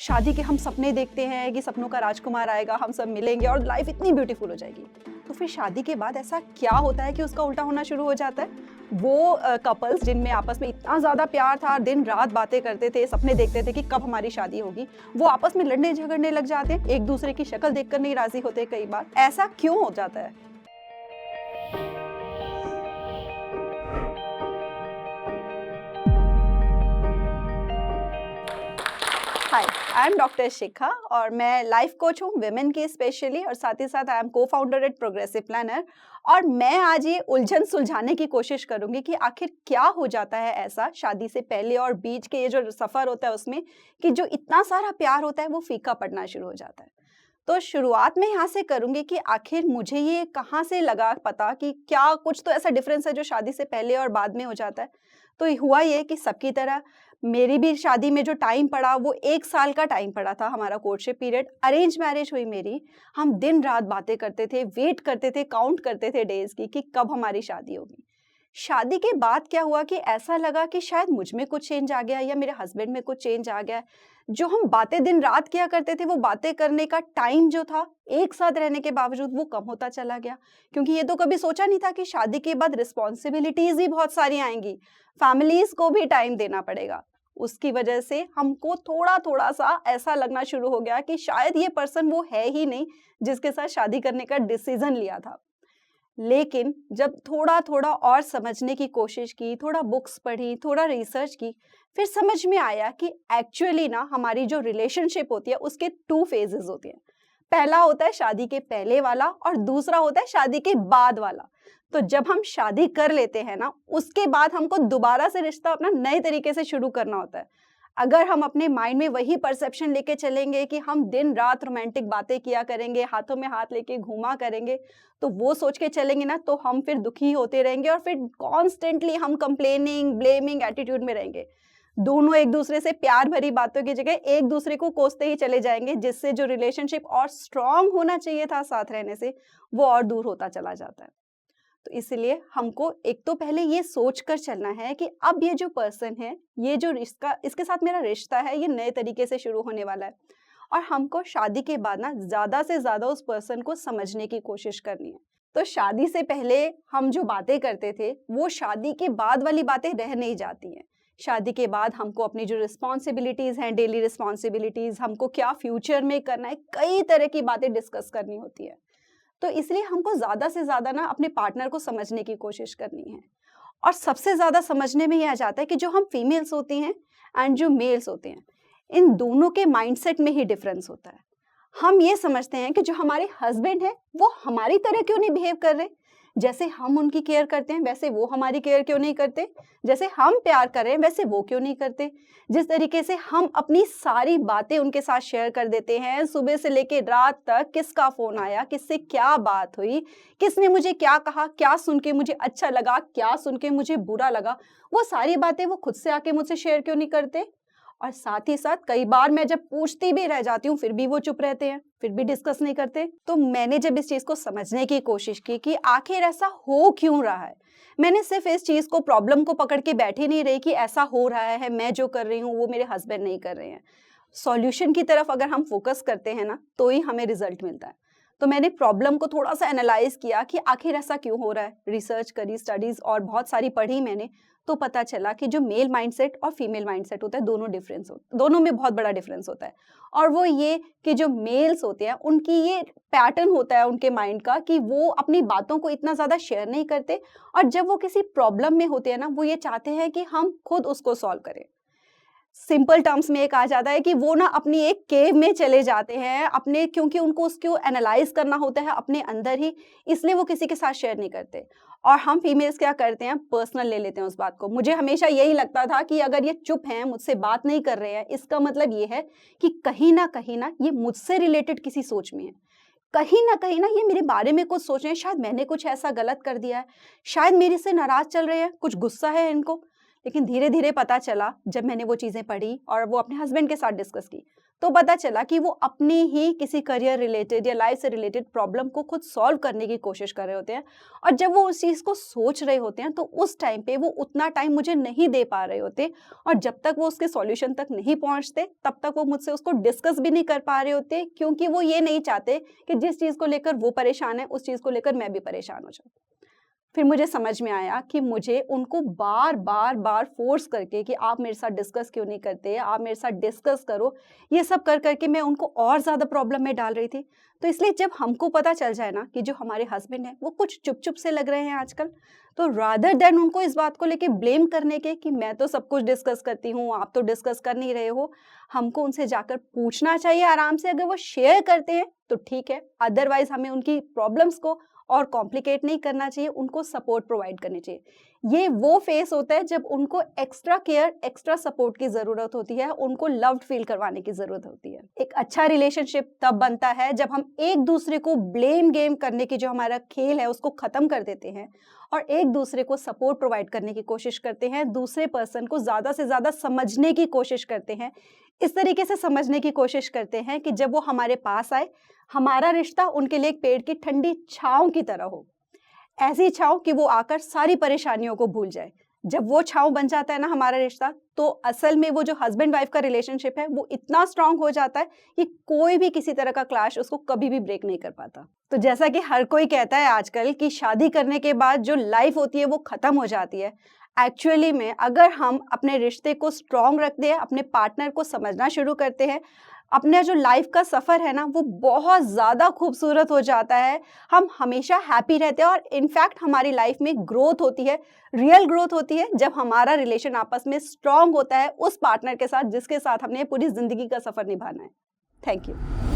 शादी के हम सपने देखते हैं कि सपनों का राजकुमार आएगा, हम सब मिलेंगे और लाइफ इतनी ब्यूटीफुल हो जाएगी। तो फिर शादी के बाद ऐसा क्या होता है कि उसका उल्टा होना शुरू हो जाता है? वो कपल्स जिनमें आपस में इतना ज़्यादा प्यार था, दिन रात बातें करते थे, सपने देखते थे कि कब हमारी शादी होगी, वो आपस में लड़ने झगड़ने लग जाते हैं, एक दूसरे की शक्ल देखकर नहीं राज़ी होते कई बार। ऐसा क्यों हो जाता है? हाय, आई एम डॉक्टर शिखा और मैं लाइफ कोच हूँ विमेन की स्पेशली, और साथ ही साथ I am co-founder at Progressive Planner. और मैं आज ये उलझन सुलझाने की कोशिश करूंगी कि आखिर क्या हो जाता है ऐसा शादी से पहले और बीच के ये जो सफ़र होता है उसमें, कि जो इतना सारा प्यार होता है वो फीका पड़ना शुरू हो जाता है। तो शुरुआत में यहाँ से करूंगी कि आखिर मुझे ये कहाँ से लगा पता कि क्या कुछ तो ऐसा डिफरेंस है जो शादी से पहले और बाद में हो जाता है। तो हुआ ये कि सबकी तरह मेरी भी शादी में जो टाइम पड़ा वो 1 साल का टाइम पड़ा था, हमारा कोर्टशिप पीरियड। अरेंज मैरिज हुई मेरी। हम दिन-रात बातें करते थे, वेट करते थे, काउंट करते थे डेज़ की कि कब हमारी शादी होगी। शादी के बाद क्या हुआ कि ऐसा लगा कि शायद मुझ में कुछ चेंज आ गया या मेरे हस्बैंड में कुछ चेंज आ गया। जो हम बातें दिन-रात किया करते थे, वो बातें करने का टाइम जो था, एक साथ रहने के बावजूद वो कम होता चला गया। क्योंकि ये तो कभी सोचा नहीं था कि शादी के बाद रिस्पॉन्सिबिलिटीज़ ही बहुत सारी आएँगी, फैमिलीज़ को भी टाइम देना पड़ेगा। उसकी वजह से हमको थोड़ा-थोड़ा सा ऐसा लगना शुरू हो गया कि शायद ये पर्सन वो है ही नहीं, जिसके साथ शादी करने का डिसीज़न लिया था। लेकिन जब थोड़ा-थोड़ा और समझने की कोशिश की, थोड़ा बुक्स पढ़ी, थोड़ा रिसर्च की, फिर समझ में आया कि एक्चुअली ना हमारी जो रिलेशनशिप होती है उसके 2 फेजेज़ होते हैं। पहला होता है शादी के पहले वाला और दूसरा होता है शादी के बाद वाला। तो जब हम शादी कर लेते हैं ना, उसके बाद हमको दोबारा से रिश्ता अपना नए तरीके से शुरू करना होता है। अगर हम अपने माइंड में वही परसेप्शन लेके चलेंगे कि हम दिन-रात रोमांटिक बातें किया करेंगे, हाथों में हाथ लेके घूमा करेंगे, तो वो सोच के चलेंगे ना तो हम फिर दुखी होते रहेंगे और फिर कॉन्स्टेंटली हम कंप्लेनिंग, ब्लेमिंग एटीट्यूड में रहेंगे। दोनों एक-दूसरे से प्यार भरी बातों की जगह एक-दूसरे को कोसते ही चले जाएँगे, जिससे जो रिलेशनशिप और स्ट्रॉन्ग होना चाहिए था साथ रहने से, वो और दूर होता चला जाता है। तो इसीलिए हमको एक तो पहले ये सोच कर चलना है कि अब ये जो पर्सन है, ये जो इसका इसके साथ मेरा रिश्ता है, ये नए तरीके से शुरू होने वाला है। और हमको शादी के बाद ना ज़्यादा से ज़्यादा उस पर्सन को समझने की कोशिश करनी है। तो शादी से पहले हम जो बातें करते थे, वो शादी के बाद वाली बातें रह नहीं जाती हैं। शादी के बाद हमको अपनी जो रिस्पॉन्सिबिलिटीज़ हैं, डेली रिस्पॉन्सिबिलिटीज़, हमको क्या फ्यूचर में करना है, कई तरह की बातें डिस्कस करनी होती है। तो इसलिए हमको ज़्यादा से ज़्यादा ना अपने पार्टनर को समझने की कोशिश करनी है। और सबसे ज़्यादा समझने में ये आ जाता है कि जो हम फीमेल्स होती हैं एंड जो मेल्स होते हैं, इन दोनों के माइंडसेट में ही डिफरेंस होता है। हम ये समझते हैं कि जो हमारे हस्बैंड हैं, वो हमारी तरह क्यों नहीं बिहेव कर रहे? जैसे हम उनकी केयर करते हैं, वैसे वो हमारी केयर क्यों नहीं करते? जैसे हम प्यार कर रहे हैं, वैसे वो क्यों नहीं करते? जिस तरीके से हम अपनी सारी बातें उनके साथ शेयर कर देते हैं, सुबह से लेके रात तक किसका फ़ोन आया, किससे क्या बात हुई, किसने मुझे क्या कहा, क्या सुन के मुझे अच्छा लगा, क्या सुन के मुझे बुरा लगा, वो सारी बातें वो खुद से आके मुझसे शेयर क्यों नहीं करते? और साथ ही साथ कई बार मैं जब पूछती भी रह जाती हूँ, फिर भी वो चुप रहते हैं, फिर भी डिस्कस नहीं करते। तो मैंने जब इस चीज़ को समझने की कोशिश की कि आखिर ऐसा हो क्यों रहा है, मैंने सिर्फ़ इस चीज़ को, प्रॉब्लम को पकड़ के बैठी नहीं रही कि ऐसा हो रहा है, मैं जो कर रही हूँ, वो मेरे हस्बैंड नहीं कर रहे हैं। सॉल्यूशन की तरफ अगर हम फ़ोकस करते हैं ना, तो ही हमें रिज़ल्ट मिलता है। तो मैंने प्रॉब्लम को थोड़ा-सा एनालाइज़ किया कि आखिर ऐसा क्यों हो रहा है? रिसर्च करी, स्टडीज़ और बहुत सारी पढ़ी मैंने, तो पता चला कि जो मेल माइंडसेट और फीमेल माइंडसेट होता है, दोनों में बहुत बड़ा डिफरेंस होता है। और वो ये कि जो मेल्स होते हैं, उनकी ये पैटर्न होता है उनके माइंड का कि वो अपनी बातों को इतना ज़्यादा शेयर नहीं करते, और जब वो किसी प्रॉब्लम में होते हैं ना, वो ये चाहते हैं कि हम खुद उसको सॉल्व करें। सिंपल टर्म्स में ये कहा जाता है कि वो ना अपनी एक केव में चले जाते हैं, अपने, क्योंकि उनको उसको एनालाइज़ करना होता है अपने अंदर ही, इसलिए वो किसी के साथ शेयर नहीं करते। और हम फीमेल्स क्या करते हैं, पर्सनल ले लेते हैं उस बात को। मुझे हमेशा यही लगता था कि अगर ये चुप हैं, मुझसे बात नहीं कर रहे हैं, इसका मतलब ये है कि कहीं न ये मुझसे रिलेटेड किसी सोच में है। कहीं न ये मेरे बारे में कुछ सोच रहे हैं, शायद मैंने कुछ ऐसा गलत कर दिया है, शायद मेरे से नाराज़ चल रहे हैं, कुछ गुस्सा है इनको। लेकिन धीरे-धीरे पता चला, जब मैंने वो चीज़ें पढ़ी और वो अपने हस्बैंड के साथ डिस्कस की, तो पता चला कि वो अपनी ही किसी करियर रिलेटेड या लाइफ से रिलेटेड प्रॉब्लम को खुद सॉल्व करने की कोशिश कर रहे होते हैं। और जब वो उस चीज़ को सोच रहे होते हैं तो उस टाइम पे वो उतना टाइम मुझे नहीं दे पा रहे होते, और जब तक वो उसके सॉल्यूशन तक नहीं पहुंचते तब तक वो मुझसे उसको डिस्कस भी नहीं कर पा रहे होते, क्योंकि वो ये नहीं चाहते कि जिस चीज़ को लेकर वो परेशान है उस चीज़ को लेकर मैं भी परेशान हो जाऊँ। फिर मुझे समझ में आया कि मुझे उनको बार फ़ोर्स करके कि आप मेरे साथ डिस्कस क्यों नहीं करते, आप मेरे साथ डिस्कस करो, ये सब कर के मैं उनको और ज़्यादा प्रॉब्लम में डाल रही थी। तो इसलिए जब हमको पता चल जाए ना कि जो हमारे हस्बैंड हैं, वो कुछ चुप-चुप से लग रहे हैं आजकल, तो रादर देन उनको इस बात को लेके ब्लेम करने के कि मैं तो सब कुछ डिस्कस करती हूँ, आप तो डिस्कस कर नहीं रहे हो, हमको उनसे जाकर पूछना चाहिए आराम से। अगर वो शेयर करते हैं, तो ठीक है, अदरवाइज़ हमें उनकी प्रॉब्लम्स को और कॉम्प्लिकेट नहीं करना चाहिए, उनको सपोर्ट प्रोवाइड करनी चाहिए। ये वो फेस होता है जब उनको एक्स्ट्रा केयर, एक्स्ट्रा सपोर्ट की ज़रूरत होती है, उनको लव्ड फील करवाने की ज़रूरत होती है। एक अच्छा रिलेशनशिप तब बनता है जब हम एक-दूसरे को ब्लेम गेम करने की जो हमारा खेल है उसको ख़त्म कर देते हैं और एक-दूसरे को सपोर्ट प्रोवाइड करने की कोशिश करते हैं, दूसरे पर्सन को ज़्यादा से ज़्यादा समझने की कोशिश करते हैं। इस तरीके से समझने की कोशिश करते हैं कि जब वो हमारे पास आए, हमारा रिश्ता उनके लिए एक पेड़ की ठंडी छाँव की तरह हो। ऐसी छाँव कि वो आकर सारी परेशानियों को भूल जाए। जब वो छाँव बन जाता है ना हमारा रिश्ता, तो असल में वो जो हस्बैंड वाइफ का रिलेशनशिप है, वो इतना स्ट्रॉन्ग हो जाता है कि कोई भी किसी तरह का क्लैश उसको कभी भी ब्रेक नहीं कर पाता। तो जैसा कि हर कोई कहता है आजकल कि शादी करने के बाद जो लाइफ होती है वो खत्म हो जाती है। एक्चुअली में अगर हम अपने रिश्ते को स्ट्रॉन्ग रखते हैं, अपने पार्टनर को समझना शुरू करते हैं, अपना जो लाइफ का सफ़र है ना वो बहुत ज़्यादा खूबसूरत हो जाता है। हम हमेशा हैप्पी रहते हैं और इनफैक्ट हमारी लाइफ में ग्रोथ होती है, रियल ग्रोथ होती है जब हमारा रिलेशन आपस में स्ट्रॉन्ग होता है उस पार्टनर के साथ जिसके साथ हमने पूरी ज़िंदगी का सफ़र निभाना है। Thank you.